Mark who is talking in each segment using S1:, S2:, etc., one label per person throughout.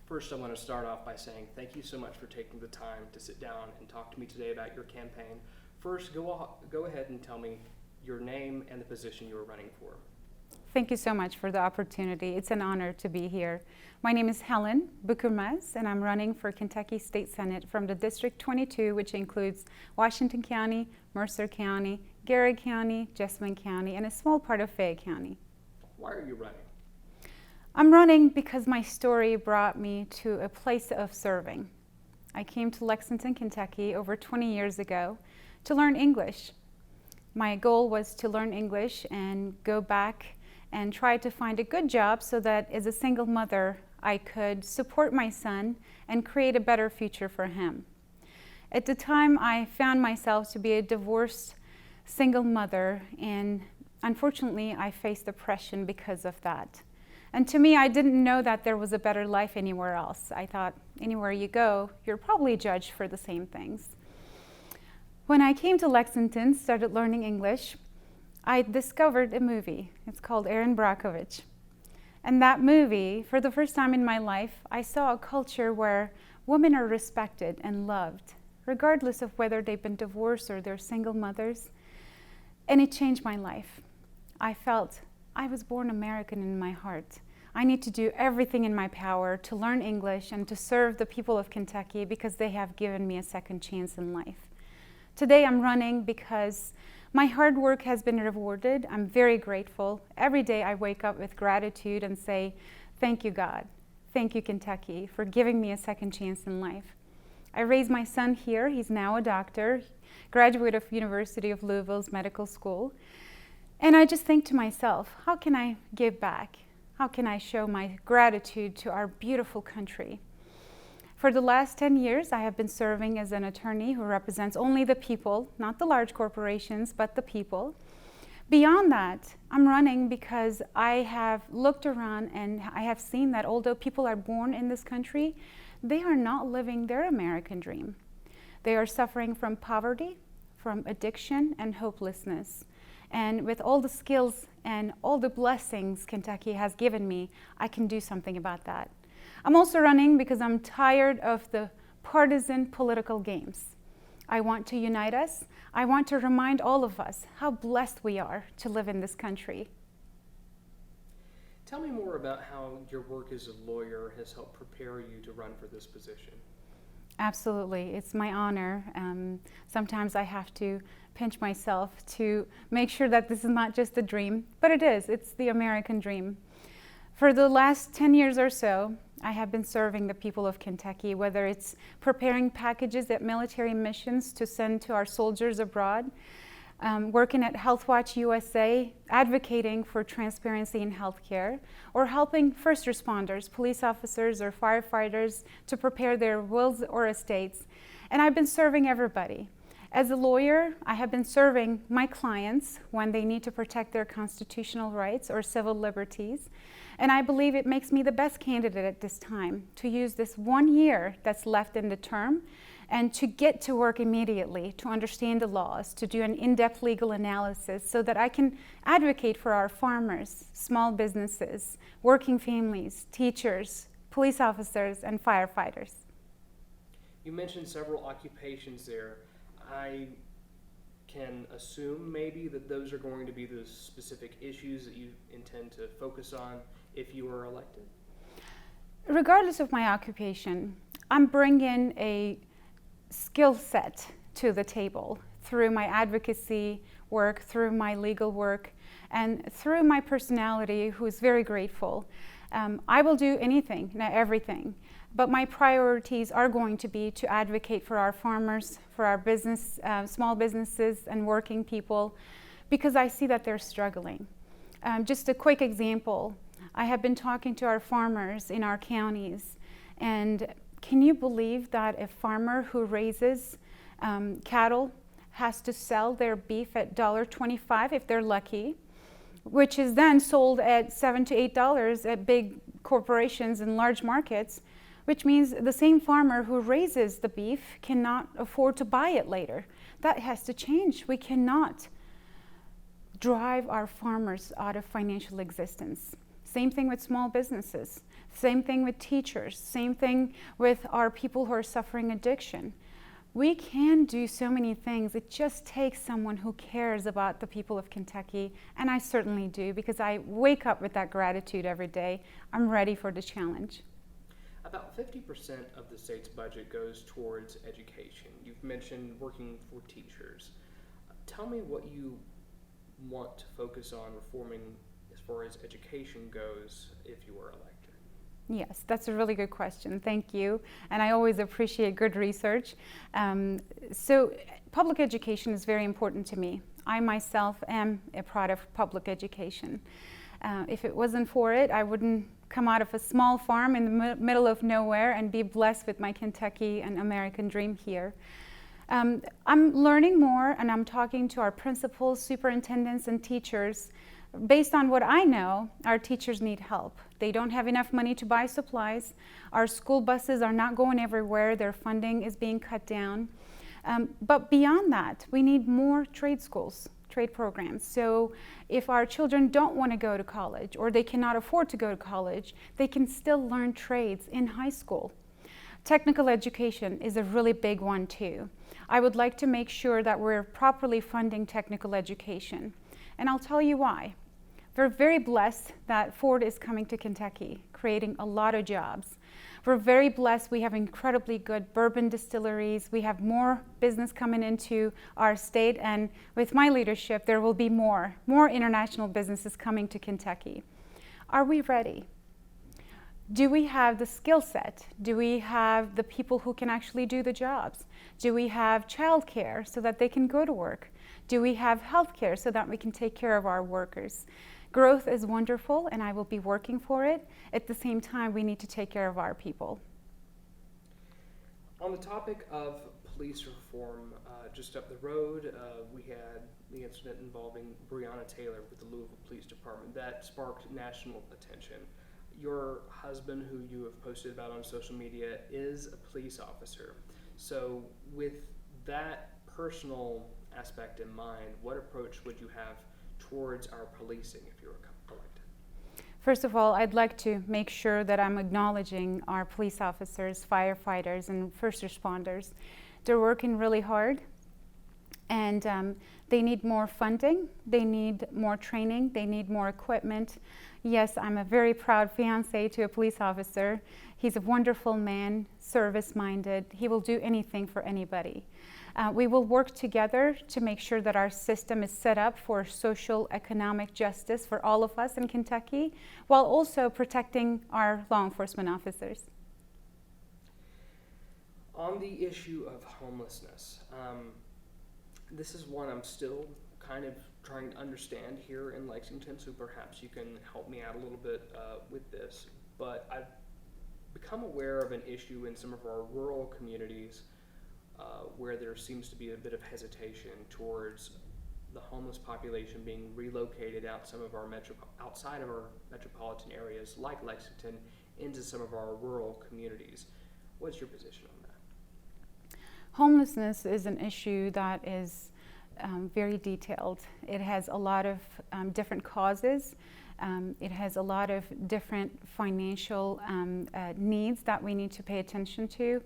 S1: First, I want to start off by saying thank you so much for taking the time to sit down and talk to me today about your campaign. First, go ahead and tell me your name and the position you are running for.
S2: Thank you so much for the opportunity. It's an honor to be here. My name is Helen Bukulmez, and I'm running for Kentucky State Senate from the District 22, which includes Washington County, Mercer County, Garrett County, Jessamine County, and a small part of Fayette County.
S1: Why are you running?
S2: I'm running because my story brought me to a place of serving. I came to Lexington, Kentucky over 20 years ago to learn English. My goal was to learn English and go back and try to find a good job so that as a single mother, I could support my son and create a better future for him. At the time, I found myself to be a divorced single mother, and unfortunately, I faced depression because of that. And to me, I didn't know that there was a better life anywhere else. I thought, anywhere you go, you're probably judged for the same things. When I came to Lexington, started learning English, I discovered a movie. It's called Erin Brockovich. And that movie, for the first time in my life, I saw a culture where women are respected and loved, regardless of whether they've been divorced or they're single mothers. And it changed my life. I felt I was born American in my heart. I need to do everything in my power to learn English and to serve the people of Kentucky because they have given me a second chance in life. Today I'm running because my hard work has been rewarded. I'm very grateful. Every day I wake up with gratitude and say, thank you, God. Thank you, Kentucky, for giving me a second chance in life. I raised my son here. He's now a doctor, graduate of University of Louisville's medical school. And I just think to myself, how can I give back? How can I show my gratitude to our beautiful country? For the last 10 years, I have been serving as an attorney who represents only the people, not the large corporations, but the people. Beyond that, I'm running because I have looked around and I have seen that although people are born in this country, they are not living their American dream. They are suffering from poverty, from addiction, and hopelessness. And with all the skills and all the blessings Kentucky has given me, I can do something about that. I'm also running because I'm tired of the partisan political games. I want to unite us. I want to remind all of us how blessed we are to live in this country.
S1: Tell me more about how your work as a lawyer has helped prepare you to run for this position.
S2: Absolutely. It's my honor. Sometimes I have to pinch myself to make sure that this is not just a dream, but it is. It's the American dream. For the last 10 years or so, I have been serving the people of Kentucky, whether it's preparing packages at military missions to send to our soldiers abroad, working at Health Watch USA, advocating for transparency in healthcare, or helping first responders, police officers, or firefighters to prepare their wills or estates. And I've been serving everybody. As a lawyer, I have been serving my clients when they need to protect their constitutional rights or civil liberties. And I believe it makes me the best candidate at this time to use this 1 year that's left in the term and to get to work immediately, to understand the laws, to do an in-depth legal analysis so that I can advocate for our farmers, small businesses, working families, teachers, police officers, and firefighters.
S1: You mentioned several occupations there. I can assume maybe that those are going to be the specific issues that you intend to focus on if you are elected.
S2: Regardless of my occupation, I'm bringing a skill set to the table through my advocacy work, through my legal work, and through my personality, who is very grateful. I will do anything, not everything, but my priorities are going to be to advocate for our farmers, for our business, small businesses and working people, because I see that they're struggling. Just a quick example, I have been talking to our farmers in our counties, and can you believe that a farmer who raises cattle has to sell their beef at $1.25 if they're lucky, which is then sold at $7 to $8 at big corporations and large markets, which means the same farmer who raises the beef cannot afford to buy it later. That has to change. We cannot drive our farmers out of financial existence. Same thing with small businesses. Same thing with teachers. Same thing with our people who are suffering addiction. We can do so many things. It just takes someone who cares about the people of Kentucky, and I certainly do, because I wake up with that gratitude every day. I'm ready for the challenge.
S1: About 50% of the state's budget goes towards education. You've mentioned working for teachers. Tell me what you want to focus on reforming as far as education goes if you were elected.
S2: Yes, that's a really good question. Thank you. And I always appreciate good research. So public education is very important to me. I myself am a product of public education. If it wasn't for it, I wouldn't come out of a small farm in the middle of nowhere and be blessed with my Kentucky and American dream here. I'm learning more, and I'm talking to our principals, superintendents, and teachers. Based on what I know, our teachers need help. They don't have enough money to buy supplies. Our school buses are not going everywhere. Their funding is being cut down. But beyond that, we need more trade schools, trade programs. So if our children don't want to go to college, or they cannot afford to go to college, they can still learn trades in high school. Technical education is a really big one too. I would like to make sure that we're properly funding technical education. And I'll tell you why. We're very blessed that Ford is coming to Kentucky, creating a lot of jobs. We're very blessed we have incredibly good bourbon distilleries. We have more business coming into our state, and with my leadership, there will be more international businesses coming to Kentucky. Are we ready? Do we have the skill set? Do we have the people who can actually do the jobs? Do we have childcare so that they can go to work? Do we have health care so that we can take care of our workers? Growth is wonderful, and I will be working for it. At the same time, we need to take care of our people.
S1: On the topic of police reform, just up the road, we had the incident involving Breonna Taylor with the Louisville Police Department. That sparked national attention. Your husband, who you have posted about on social media, is a police officer. So with that personal aspect in mind, what approach would you have towards our policing if you were elected?
S2: First of all, I'd like to make sure that I'm acknowledging our police officers, firefighters, and first responders. They're working really hard, and they need more funding, they need more training, they need more equipment. Yes, I'm a very proud fiance to a police officer. He's a wonderful man, service-minded. He will do anything for anybody. We will work together to make sure that our system is set up for social economic justice for all of us in Kentucky, while also protecting our law enforcement officers.
S1: On the issue of homelessness, this is one I'm still kind of trying to understand here in Lexington, so perhaps you can help me out a little bit with this. But I've become aware of an issue in some of our rural communities where there seems to be a bit of hesitation towards the homeless population being relocated outside of our metropolitan areas like Lexington into some of our rural communities. What's your position on that?
S2: Homelessness is an issue that is very detailed. It has a lot of different causes. It has a lot of different financial needs that we need to pay attention to.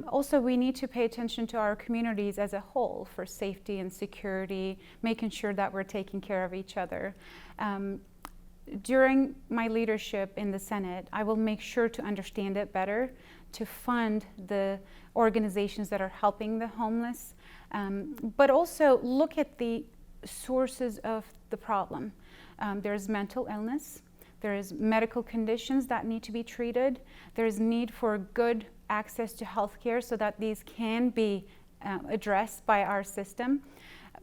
S2: Also, we need to pay attention to our communities as a whole for safety and security, making sure that we're taking care of each other. During my leadership in the Senate, I will make sure to understand it better, to fund the organizations that are helping the homeless, but also look at the sources of the problem. There's mental illness, there is medical conditions that need to be treated, there's need for good access to health care so that these can be addressed by our system.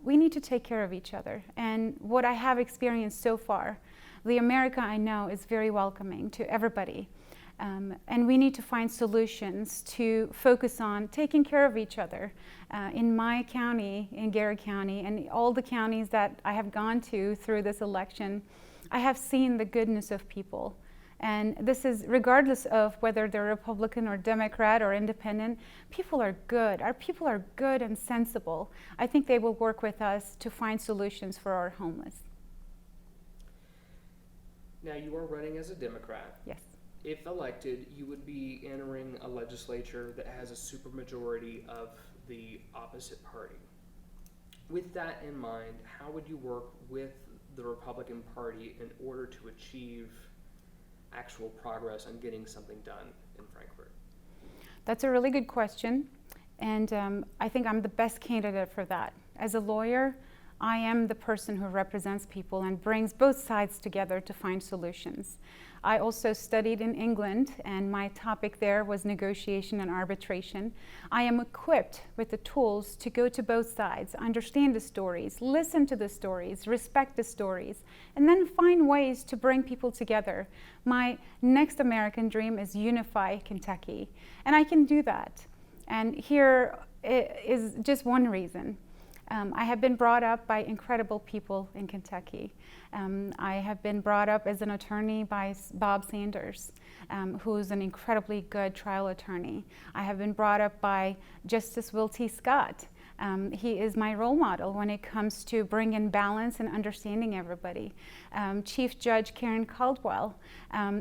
S2: We need to take care of each other. And what I have experienced so far, the America I know is very welcoming to everybody. And we need to find solutions to focus on taking care of each other. In my county, in Garrett County, and all the counties that I have gone to through this election, I have seen the goodness of people. And this is regardless of whether they're Republican or Democrat or independent. People are good. Our people are good and sensible. I think they will work with us to find solutions for our homeless.
S1: Now, you are running as a Democrat.
S2: Yes.
S1: if elected, you would be entering a legislature that has a supermajority of the opposite party. With that in mind, how would you work with the Republican Party in order to achieve actual progress on getting something done in Frankfurt?
S2: That's a really good question, and I think I'm the best candidate for that. As a lawyer, I am the person who represents people and brings both sides together to find solutions. I also studied in England, and my topic there was negotiation and arbitration. I am equipped with the tools to go to both sides, understand the stories, listen to the stories, respect the stories, and then find ways to bring people together. My next American dream is unify Kentucky, and I can do that. And here is just one reason. I have been brought up by incredible people in Kentucky. I have been brought up as an attorney by Bob Sanders, who's an incredibly good trial attorney. I have been brought up by Justice Will T. Scott. He is my role model when it comes to bringing balance and understanding everybody. Chief Judge Karen Caldwell,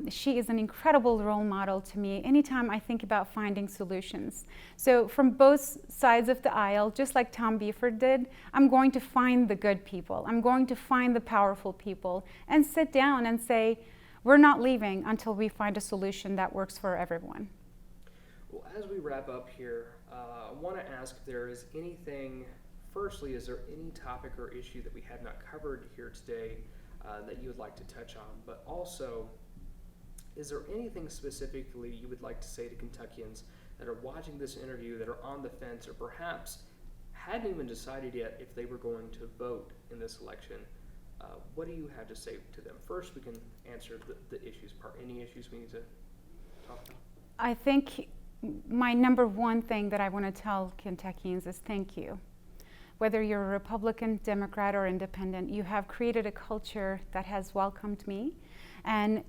S2: she is an incredible role model to me anytime I think about finding solutions. So from both sides of the aisle, just like Tom Beeford did, I'm going to find the good people. I'm going to find the powerful people and sit down and say, we're not leaving until we find a solution that works for everyone.
S1: Well, as we wrap up here, I want to ask if there is anything, firstly, is there any topic or issue that we have not covered here today that you would like to touch on? But also, is there anything specifically you would like to say to Kentuckians that are watching this interview, that are on the fence, or perhaps hadn't even decided yet if they were going to vote in this election? What do you have to say to them? First, we can answer the issues part. Any issues we need to talk about?
S2: I think my number one thing that I want to tell Kentuckians is thank you. Whether you're a Republican, Democrat, or Independent, you have created a culture that has welcomed me and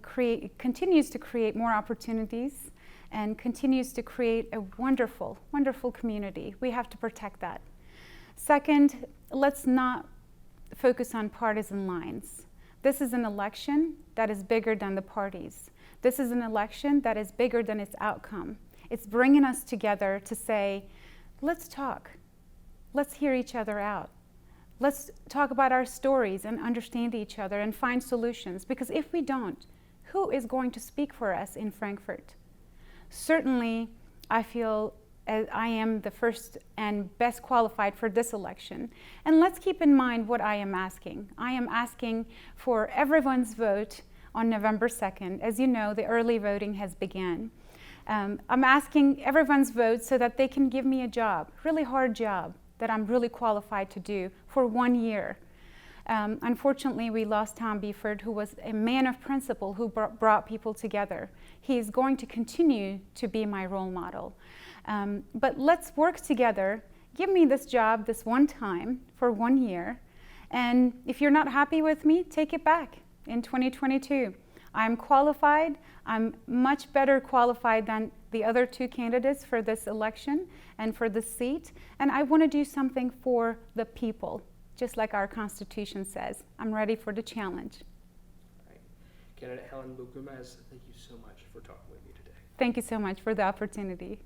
S2: continues to create more opportunities and continues to create a wonderful, wonderful community. We have to protect that. Second, let's not focus on partisan lines. This is an election that is bigger than the parties. This is an election that is bigger than its outcome. It's bringing us together to say, let's talk. Let's hear each other out. Let's talk about our stories and understand each other and find solutions. Because if we don't, who is going to speak for us in Frankfurt? Certainly, I feel I am the first and best qualified for this election. And let's keep in mind what I am asking. I am asking for everyone's vote on November 2nd. As you know, the early voting has begun. I'm asking everyone's vote so that they can give me a job, really hard job that I'm really qualified to do for 1 year. Unfortunately, we lost Tom Beeford, who was a man of principle who brought people together. He is going to continue to be my role model. But let's work together. Give me this job this one time for 1 year. And if you're not happy with me, take it back in 2022. I'm qualified. I'm much better qualified than the other two candidates for this election and for this seat. And I want to do something for the people, just like our Constitution says. I'm ready for the challenge.
S1: All right. Candidate Helen Bukulmez, thank you so much for talking with me today.
S2: Thank you so much for the opportunity.